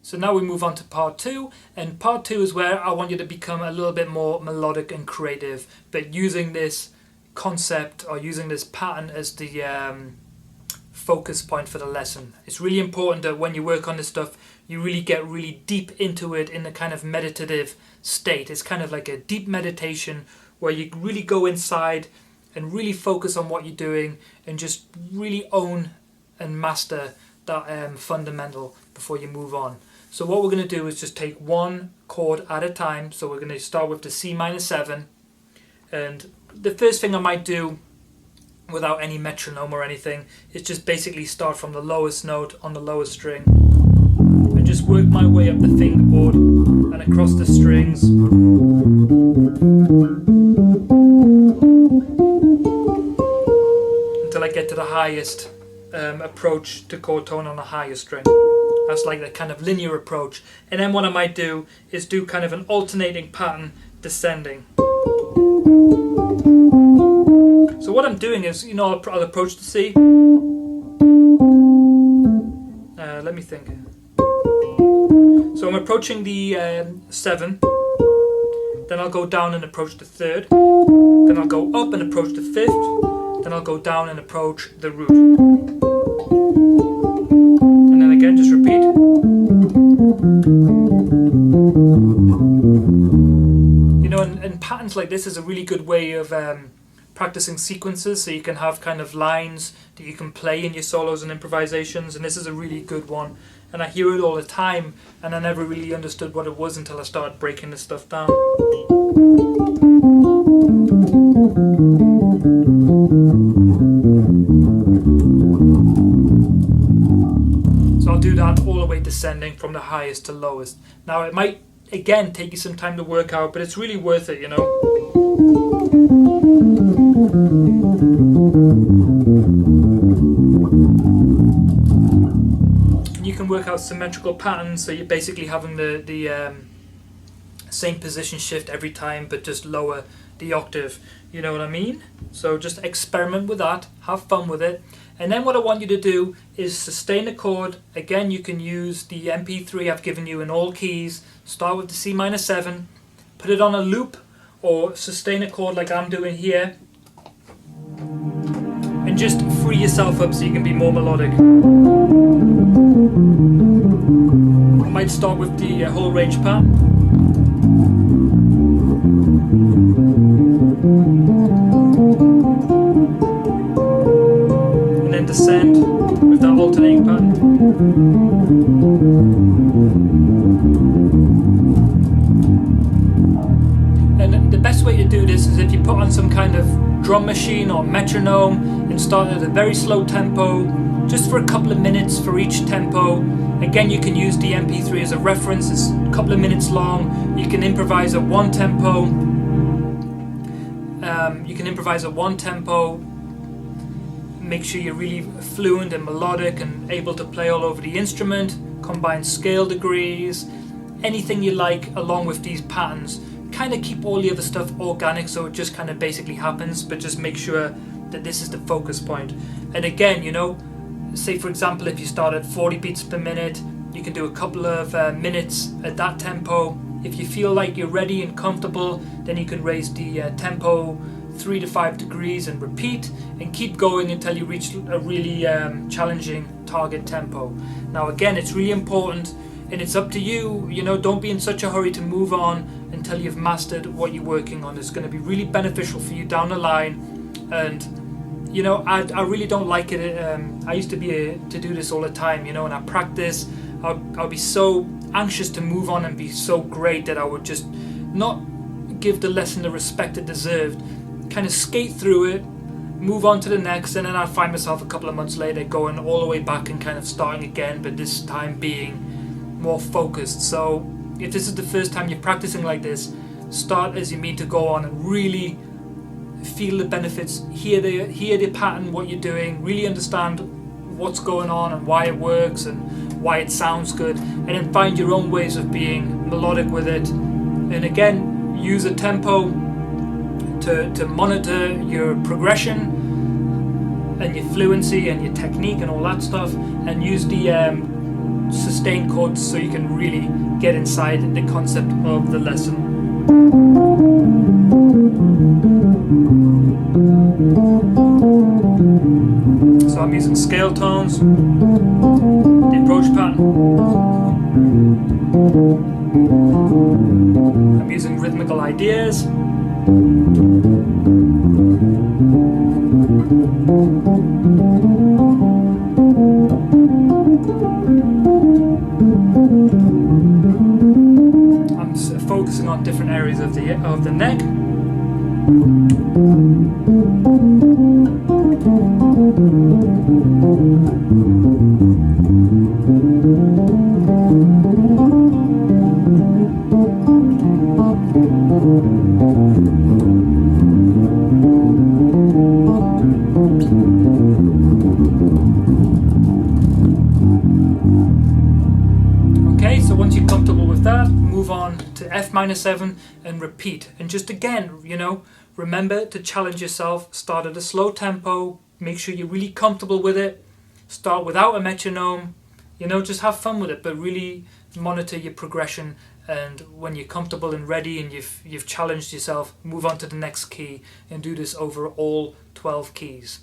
So now we move on to part 2, and part 2 is where I want you to become a little bit more melodic and creative, but using this concept or using this pattern as the focus point for the lesson. It's really important that when you work on this stuff, you really get really deep into it in a kind of meditative state. It's kind of like a deep meditation where you really go inside and really focus on what you're doing and just really own and master that fundamental before you move on. So what we're going to do is just take one chord at a time. So we're going to start with the C minor 7, and the first thing I might do without any metronome or anything is just basically start from the lowest note on the lowest string and just work my way up the fingerboard and across the strings until I get to the highest approach to chord tone on the highest string. That's like the kind of linear approach. And then what I might do is do kind of an alternating pattern descending. So what I'm doing is, I'll approach the C. Let me think. So I'm approaching the 7. Then I'll go down and approach the 3rd. Then I'll go up and approach the 5th. Then I'll go down and approach the root. And then again, just repeat. And patterns like this is a really good way of practicing sequences, so you can have kind of lines that you can play in your solos and improvisations, and this is a really good one. And I hear it all the time, and I never really understood what it was until I started breaking this stuff down. So I'll do that all the way descending from the highest to lowest. Now it might again take you some time to work out, but it's really worth it, You can work out symmetrical patterns, so you're basically having the same position shift every time, but just lower the octave, you know what I mean? So just experiment with that, have fun with it. And then what I want you to do is sustain a chord. Again, you can use the MP3 I've given you in all keys. Start with the C minor 7, put it on a loop, or sustain a chord like I'm doing here, and just free yourself up so you can be more melodic. I might start with the whole range pattern. And then descend with that alternating pattern. And the best way to do this is if you put on some kind of drum machine or metronome and start at a very slow tempo, just for a couple of minutes for each tempo. Again, you can use the MP3 as a reference. It's a couple of minutes long. You can improvise at one tempo. Make sure you're really fluent and melodic and able to play all over the instrument. Combine scale degrees, anything you like along with these patterns. Kind of keep all the other stuff organic, so it just kind of basically happens, but just make sure that this is the focus point. And again, say for example, if you start at 40 beats per minute, you can do a couple of minutes at that tempo. If you feel like you're ready and comfortable, then you can raise the tempo 3 to 5 degrees and repeat, and keep going until you reach a really challenging target tempo. Now again, it's really important, and it's up to you, don't be in such a hurry to move on until you've mastered what you're working on. It's going to be really beneficial for you down the line. And I really don't like it. I used to do this all the time, and I practice. I'll be so anxious to move on and be so great that I would just not give the lesson the respect it deserved, kind of skate through it, move on to the next, and then I'd find myself a couple of months later going all the way back and kind of starting again, but this time being more focused. So if this is the first time you're practicing like this, start as you mean to go on and really feel the benefits, hear the pattern, what you're doing, really understand what's going on and why it works and why it sounds good, and then find your own ways of being melodic with it. And again, use a tempo to monitor your progression and your fluency and your technique and all that stuff, and use the sustained chords so you can really get inside the concept of the lesson. So I'm using scale tones, the approach pattern. I'm using rhythmical ideas. I'm focusing on different areas of the neck. Okay, so once you're comfortable with that, move on to F minor 7 and repeat. And just again, you know, remember to challenge yourself. Start at a slow tempo. Make sure you're really comfortable with it. Start without a metronome. You know, just have fun with it, but really monitor your progression. And when you're comfortable and ready and you've challenged yourself, move on to the next key and do this over all 12 keys.